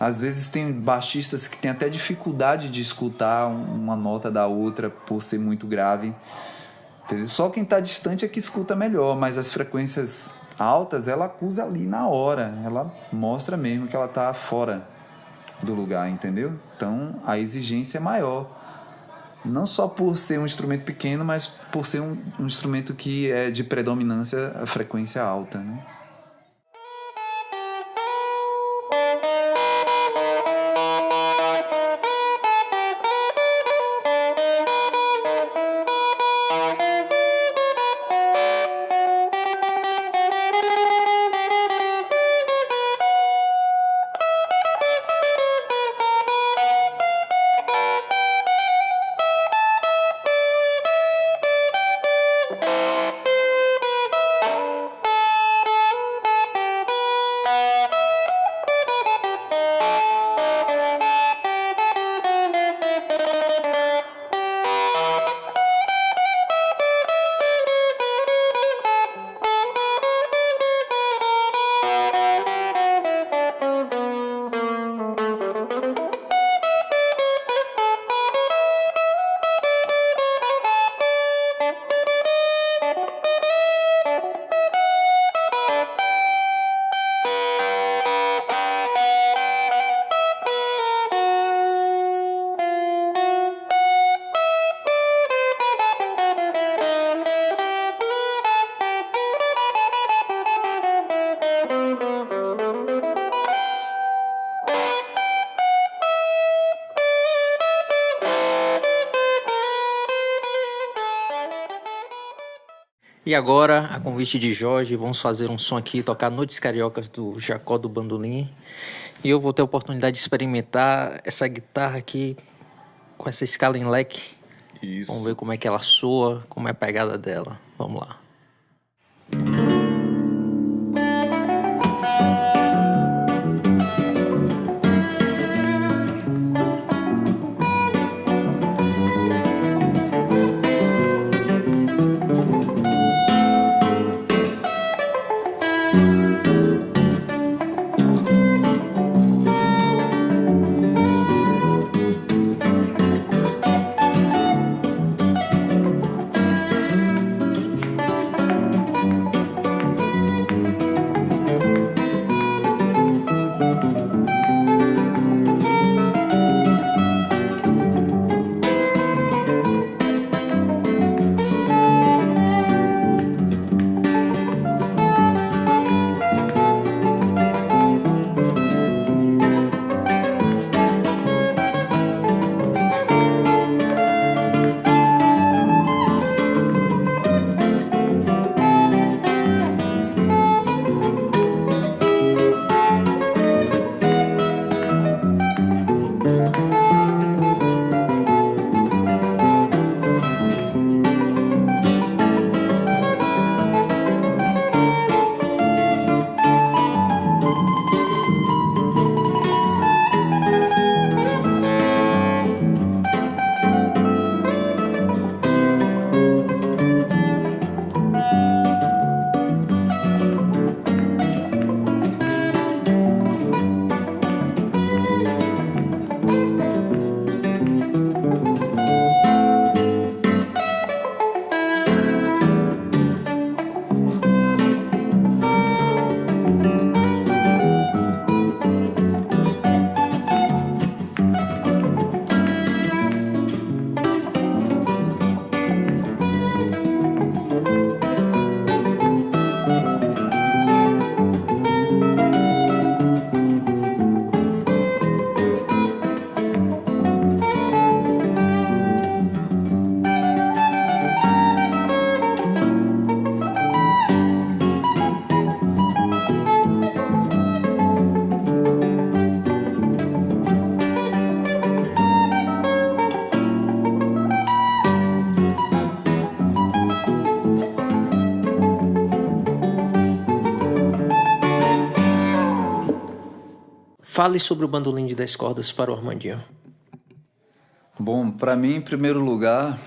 Às vezes tem baixistas que têm até dificuldade de escutar uma nota da outra por ser muito grave. Entendeu? Só quem está distante é que escuta melhor, mas as frequências altas, ela acusa ali na hora. Ela mostra mesmo que ela está fora do lugar, entendeu? Então a exigência é maior. Não só por ser um instrumento pequeno, mas por ser um instrumento que é de predominância a frequência alta, né? E agora, a convite de Jorge, vamos fazer um som aqui, tocar Noites Cariocas do Jacó do Bandolim. E eu vou ter a oportunidade de experimentar essa guitarra aqui com essa escala em leque. Isso. Vamos ver como é que ela soa, como é a pegada dela. Vamos lá. Fale sobre o bandolim de 10 cordas para o Armandinho. Bom, para mim, em primeiro lugar,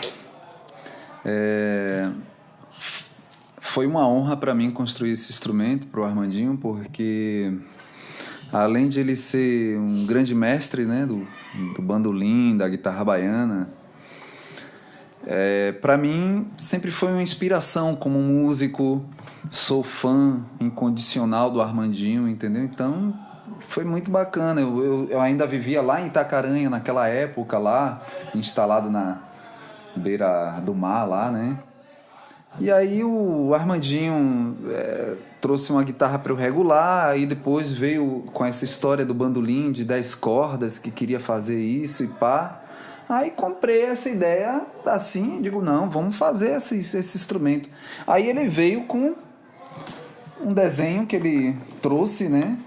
foi uma honra para mim construir esse instrumento para o Armandinho, porque além de ele ser um grande mestre, né, do bandolim, da guitarra baiana, para mim sempre foi uma inspiração como músico. Sou fã incondicional do Armandinho, entendeu? Então foi muito bacana. Eu ainda vivia lá em Itacaranha naquela época lá, instalado na beira do mar lá, né? E aí o Armandinho trouxe uma guitarra para eu regular, aí depois veio com essa história do bandolim de 10 cordas, que queria fazer isso e pá. Aí comprei essa ideia assim, digo, não, vamos fazer esse instrumento. Aí ele veio com um desenho que ele trouxe, né?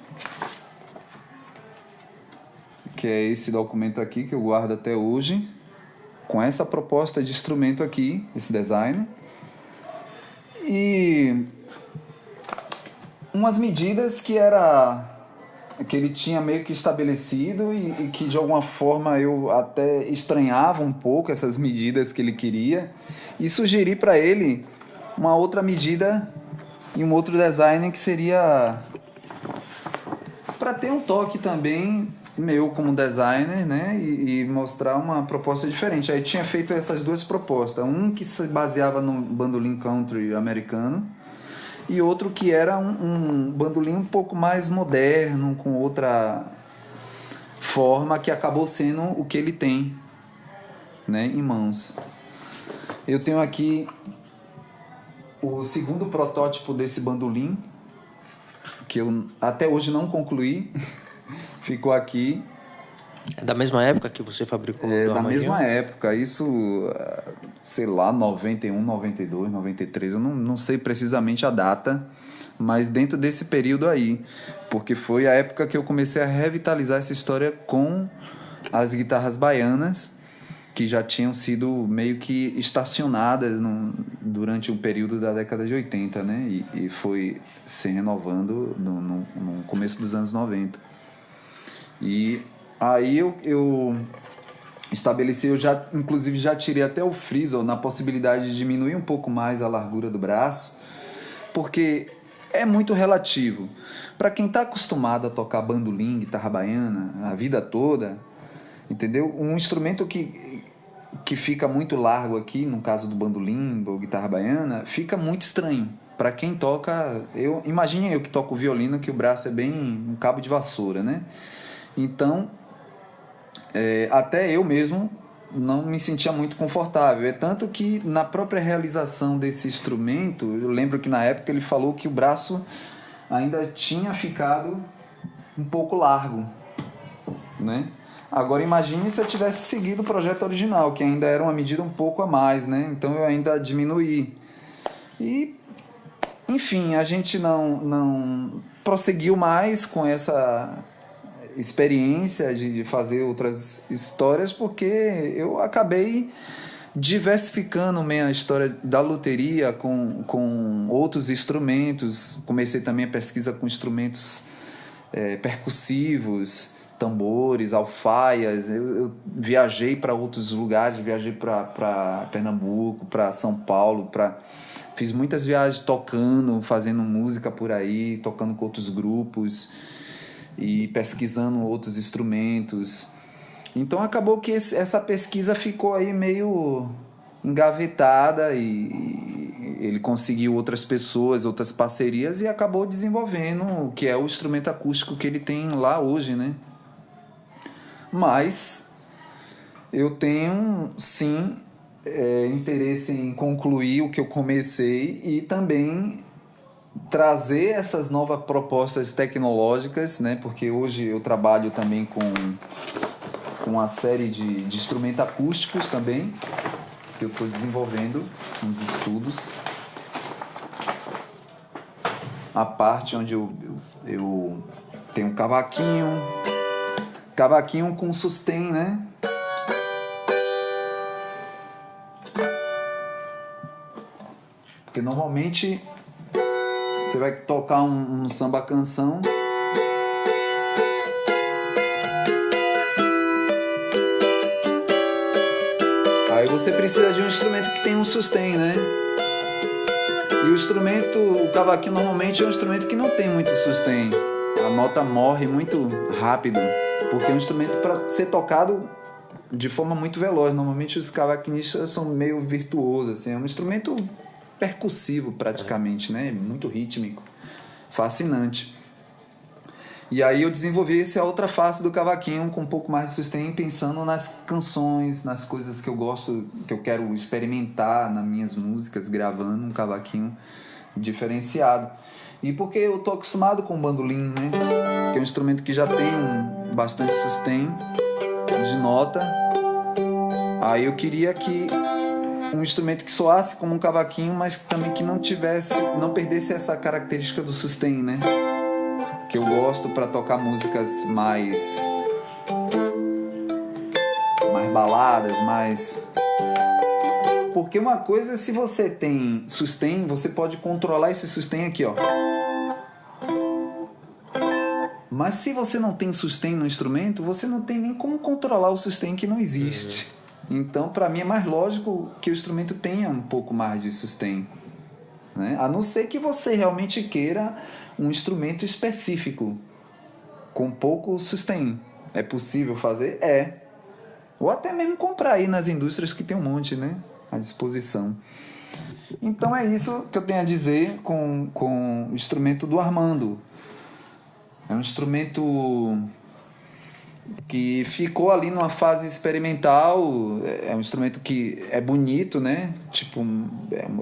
Que é esse documento aqui que eu guardo até hoje, com essa proposta de instrumento aqui, esse design. E umas medidas que ele tinha meio que estabelecido e que de alguma forma eu até estranhava um pouco essas medidas que ele queria, e sugeri para ele uma outra medida e um outro design que seria para ter um toque também meu como designer, né, e mostrar uma proposta diferente. Aí tinha feito essas duas propostas, um que se baseava no bandolim country americano e outro que era um bandolim um pouco mais moderno, com outra forma, que acabou sendo o que ele tem, né, em mãos. Eu tenho aqui o segundo protótipo desse bandolim, que eu até hoje não concluí, ficou aqui. É da mesma época que você fabricou? É da mesma época, isso, sei lá, 91, 92, 93, eu não sei precisamente a data, mas dentro desse período aí, porque foi a época que eu comecei a revitalizar essa história com as guitarras baianas, que já tinham sido meio que estacionadas durante um período da década de 80, né? E foi se renovando no começo dos anos 90. E aí eu estabeleci, inclusive já tirei até o friso na possibilidade de diminuir um pouco mais a largura do braço, porque é muito relativo. Para quem está acostumado a tocar bandolim, guitarra baiana a vida toda, entendeu? Um instrumento que fica muito largo aqui, no caso do bandolim ou guitarra baiana, fica muito estranho. Para quem toca, imagine eu que toco violino, que o braço é bem um cabo de vassoura, né? Então, até eu mesmo não me sentia muito confortável. É tanto que na própria realização desse instrumento, eu lembro que na época ele falou que o braço ainda tinha ficado um pouco largo, né? Agora imagine se eu tivesse seguido o projeto original, que ainda era uma medida um pouco a mais, né? Então eu ainda diminuí. E, enfim, a gente não prosseguiu mais com essa experiência de fazer outras histórias, porque eu acabei diversificando a história da luteria com outros instrumentos. Comecei também a pesquisa com instrumentos percussivos, tambores, alfaias. Eu viajei para outros lugares, viajei para Pernambuco, para São Paulo, fiz muitas viagens tocando, fazendo música por aí, tocando com outros grupos e pesquisando outros instrumentos. Então acabou que essa pesquisa ficou aí meio engavetada e ele conseguiu outras pessoas, outras parcerias e acabou desenvolvendo o que é o instrumento acústico que ele tem lá hoje, né? Mas eu tenho, sim, interesse em concluir o que eu comecei e também trazer essas novas propostas tecnológicas, né? Porque hoje eu trabalho também com uma série de instrumentos acústicos também, que eu estou desenvolvendo uns estudos. A parte onde eu tenho um cavaquinho com sustain, né? Porque normalmente você vai tocar um samba canção, Aí você precisa de um instrumento que tem um sustain, né? E o cavaquinho normalmente é um instrumento que não tem muito sustain. A nota morre muito rápido, porque é um instrumento para ser tocado de forma muito veloz. Normalmente os cavaquinistas são meio virtuosos, assim. É um instrumento percussivo praticamente, né? Muito rítmico, fascinante. E aí eu desenvolvi essa outra face do cavaquinho com um pouco mais de sustain, pensando nas canções, nas coisas que eu gosto, que eu quero experimentar nas minhas músicas, gravando um cavaquinho diferenciado. E porque eu tô acostumado com o bandolim, né? Que é um instrumento que já tem bastante sustain de nota. Aí eu queria que um instrumento que soasse como um cavaquinho, mas também que não perdesse essa característica do sustain, né? Que eu gosto para tocar músicas mais baladas, porque uma coisa é se você tem sustain, você pode controlar esse sustain aqui, ó. Mas se você não tem sustain no instrumento, você não tem nem como controlar o sustain que não existe. Então, para mim é mais lógico que o instrumento tenha um pouco mais de sustain, né? A não ser que você realmente queira um instrumento específico com pouco sustain. É possível fazer? É. Ou até mesmo comprar aí nas indústrias que tem um monte, né, à disposição. Então é isso que eu tenho a dizer com o instrumento do Armando. É um instrumento que ficou ali numa fase experimental. É um instrumento que é bonito, né? Tipo,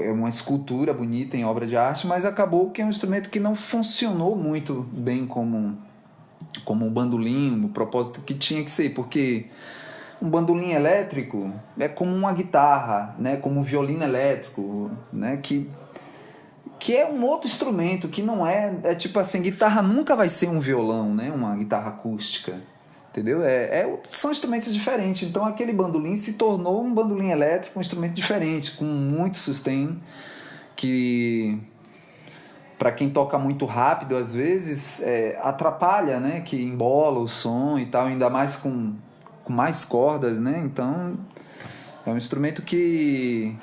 é uma escultura bonita em obra de arte, mas acabou que é um instrumento que não funcionou muito bem como um bandolim, o propósito que tinha que ser, porque um bandolim elétrico é como uma guitarra, né? Como um violino elétrico, né? Que é um outro instrumento, que não é tipo assim, guitarra nunca vai ser um violão, né? Uma guitarra acústica, entendeu? São instrumentos diferentes. Então aquele bandolim se tornou um bandolim elétrico, um instrumento diferente, com muito sustain, que para quem toca muito rápido às vezes atrapalha, né? Que embola o som e tal, ainda mais com mais cordas, né? Então é um instrumento que,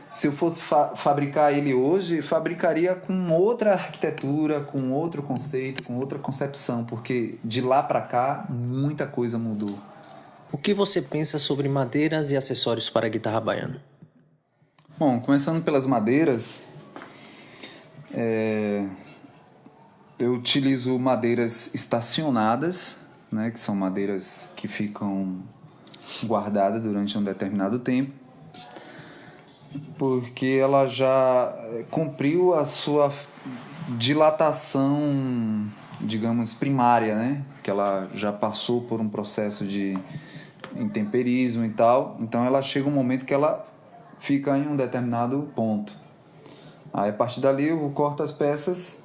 se eu fosse fabricar ele hoje, fabricaria com outra arquitetura, com outro conceito, com outra concepção, porque de lá para cá muita coisa mudou. O que você pensa sobre madeiras e acessórios para a guitarra baiana? Bom, começando pelas madeiras, eu utilizo madeiras estacionadas, né, que são madeiras que ficam guardadas durante um determinado tempo, porque ela já cumpriu a sua dilatação, digamos, primária, né? Que ela já passou por um processo de intemperismo e tal, então ela chega um momento que ela fica em um determinado ponto. Aí a partir dali eu corto as peças,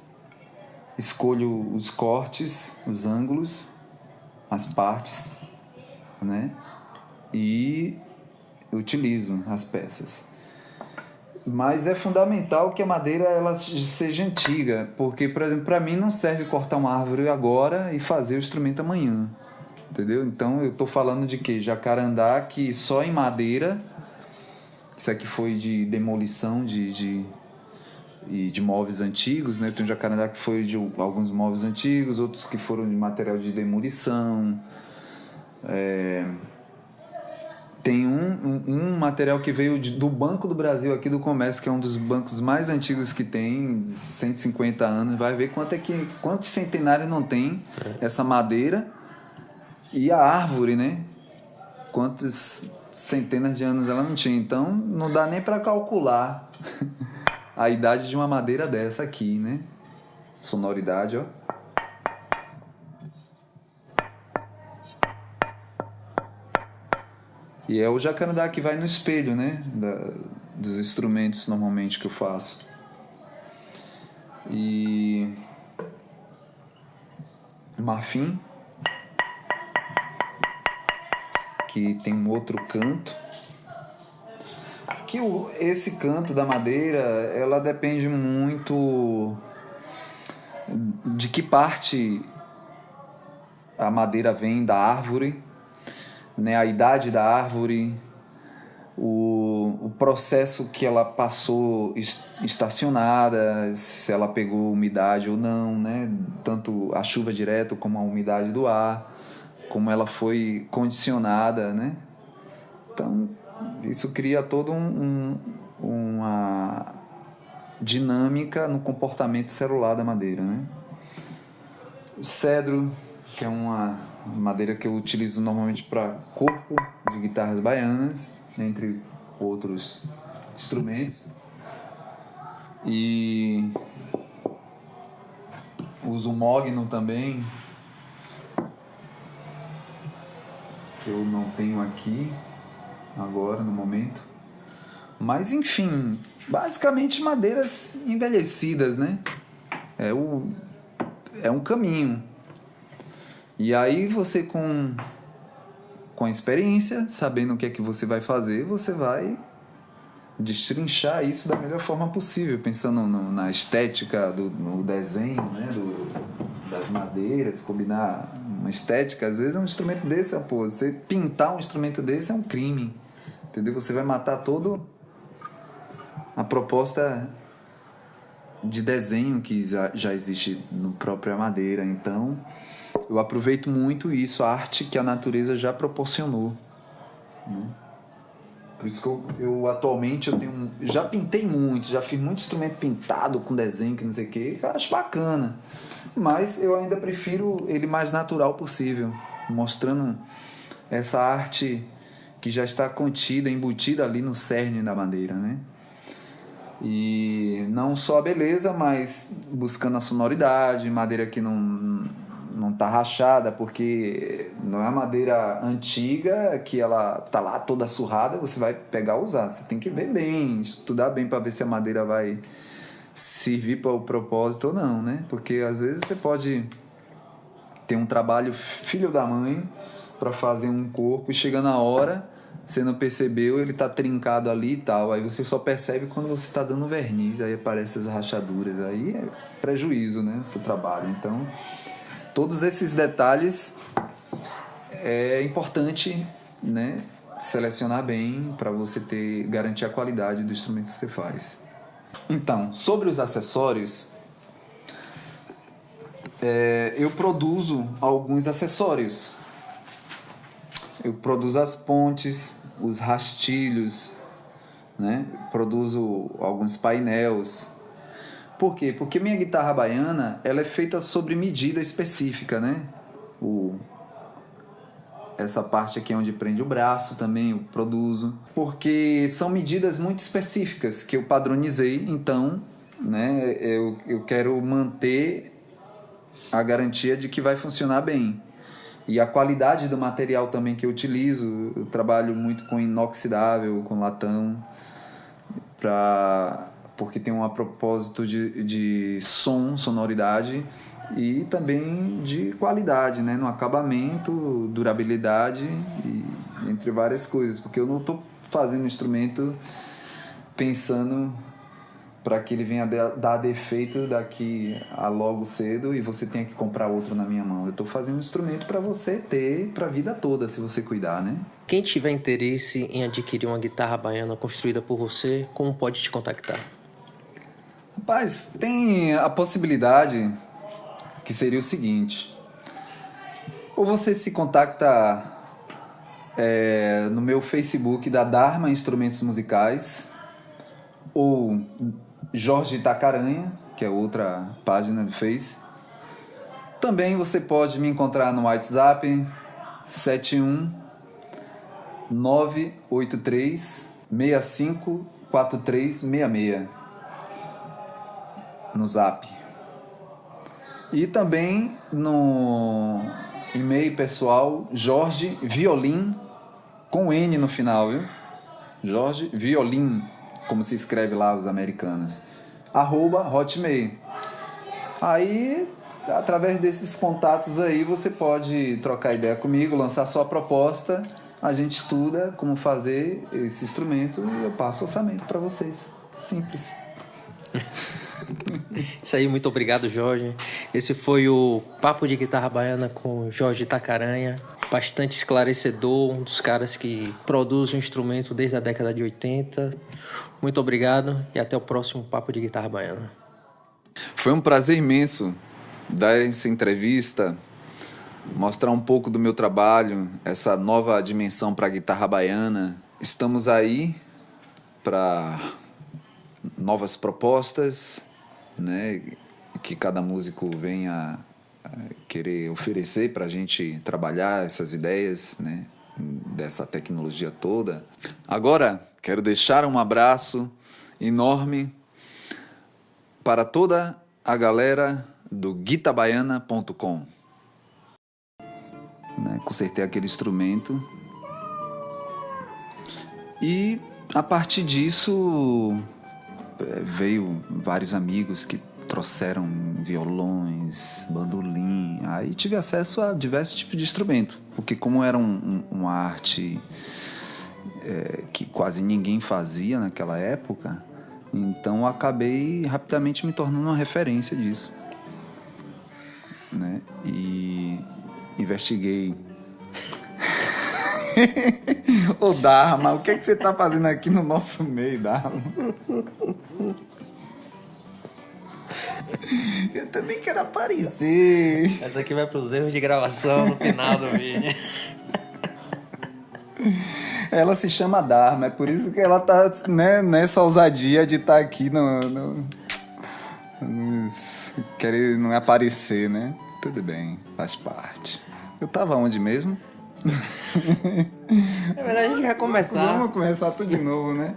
escolho os cortes, os ângulos, as partes, né? E utilizo as peças. Mas é fundamental que a madeira ela seja antiga, porque, por exemplo, para mim não serve cortar uma árvore agora e fazer o instrumento amanhã, entendeu? Então eu estou falando de quê? Jacarandá que só em madeira, isso aqui foi de demolição de móveis antigos, né? Tem um jacarandá que foi de alguns móveis antigos, outros que foram de material de demolição. Tem um material que veio do Banco do Brasil, aqui do Comércio, que é um dos bancos mais antigos que tem, 150 anos. Vai ver quantos centenários não tem essa madeira. E a árvore, né? Quantas centenas de anos ela não tinha. Então, não dá nem para calcular a idade de uma madeira dessa aqui, né? Sonoridade, ó. E é o jacarandá que vai no espelho, né? Dos instrumentos, normalmente, que eu faço. E marfim, que tem um outro canto. Que esse canto da madeira, ela depende muito de que parte a madeira vem da árvore, né? A idade da árvore, o processo que ela passou estacionada, se ela pegou umidade ou não, né? Tanto a chuva direta como a umidade do ar, como ela foi condicionada, né? Então, isso cria toda uma dinâmica no comportamento celular da madeira, né? O cedro, que é uma madeira que eu utilizo normalmente para corpo de guitarras baianas, entre outros instrumentos. E uso o mogno também, que eu não tenho aqui agora no momento. Mas enfim, basicamente madeiras envelhecidas, né? É um caminho. E aí você com a experiência, sabendo o que é que você vai fazer, você vai destrinchar isso da melhor forma possível, pensando na estética, no desenho, né? Das madeiras, combinar uma estética. Às vezes um instrumento desse, você pintar um instrumento desse é um crime, entendeu? Você vai matar todo a proposta de desenho que já existe no própria madeira. Então, eu aproveito muito isso, a arte que a natureza já proporcionou, né? Por isso que eu atualmente já pintei muito, já fiz muito instrumento pintado com desenho, que não sei o que, eu acho bacana. Mas eu ainda prefiro ele mais natural possível, mostrando essa arte que já está contida, embutida ali no cerne da madeira, né? E não só a beleza, mas buscando a sonoridade, madeira que não tá rachada, porque não é a madeira antiga que ela tá lá toda surrada, você vai pegar e usar. Você tem que ver bem, estudar bem para ver se a madeira vai servir para o propósito ou não, né? Porque às vezes você pode ter um trabalho filho da mãe para fazer um corpo e chega na hora, você não percebeu, ele tá trincado ali e tal, aí você só percebe quando você tá dando verniz, aí aparecem as rachaduras, aí é prejuízo, né, seu trabalho. Então, todos esses detalhes é importante, né, selecionar bem para você garantir a qualidade do instrumento que você faz. Então, sobre os acessórios, eu produzo alguns acessórios. Eu produzo as pontes, os rastilhos, né? Produzo alguns painéis. Por quê? Porque minha guitarra baiana, ela é feita sobre medida específica, né? Essa parte aqui é onde prende o braço também eu produzo. Porque são medidas muito específicas que eu padronizei, então, né? Eu quero manter a garantia de que vai funcionar bem. E a qualidade do material também que eu utilizo, eu trabalho muito com inoxidável, com latão, porque tem um propósito de sonoridade e também de qualidade, né? No acabamento, durabilidade, entre várias coisas. Porque eu não estou fazendo instrumento pensando para que ele venha dar defeito daqui a logo cedo e você tenha que comprar outro na minha mão. Eu estou fazendo um instrumento para você ter para a vida toda, se você cuidar, né? Quem tiver interesse em adquirir uma guitarra baiana construída por você, como pode te contactar? Rapaz, tem a possibilidade que seria o seguinte: ou você se contacta no meu Facebook da Dharma Instrumentos Musicais, ou Jorge Itacaranha, que é outra página do Face. Também você pode me encontrar no WhatsApp 71983654366 no Zap. E também no e-mail pessoal Jorge Violin com N no final, viu? Jorge Violin, como se escreve lá os americanos, @hotmail. Aí, através desses contatos aí, você pode trocar ideia comigo, lançar sua proposta, a gente estuda como fazer esse instrumento e eu passo orçamento para vocês. Simples. Isso aí, muito obrigado, Jorge. Esse foi o Papo de Guitarra Baiana com Jorge Itacaranha. bastante esclarecedor, um dos caras que produz o instrumento desde a década de 80. Muito obrigado e até o próximo Papo de Guitarra Baiana. Foi um prazer imenso dar essa entrevista, mostrar um pouco do meu trabalho, essa nova dimensão para a guitarra baiana. Estamos aí para novas propostas, né, que cada músico venha a querer oferecer para a gente trabalhar essas ideias, né, dessa tecnologia toda. Agora, quero deixar um abraço enorme para toda a galera do guitabaiana.com. Né, consertei aquele instrumento e a partir disso veio vários amigos que trouxeram violões, bandolim, aí tive acesso a diversos tipos de instrumento, porque como era uma arte que quase ninguém fazia naquela época, então acabei rapidamente me tornando uma referência disso, né? E investiguei. Ô Dharma, o que é que você tá fazendo aqui no nosso meio, Dharma? Eu também quero aparecer. Essa aqui vai pros erros de gravação no final do vídeo. Ela se chama Dharma, é por isso que ela tá, né, nessa ousadia de estar aqui querer não aparecer, né? Tudo bem, faz parte. Eu tava onde mesmo? É melhor a gente recomeçar. Vamos começar tudo de novo, né?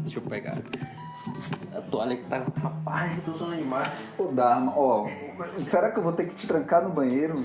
Deixa eu pegar a toalha que tá... Rapaz, tô usando demais. Ô Dharma, ó, será que eu vou ter que te trancar no banheiro?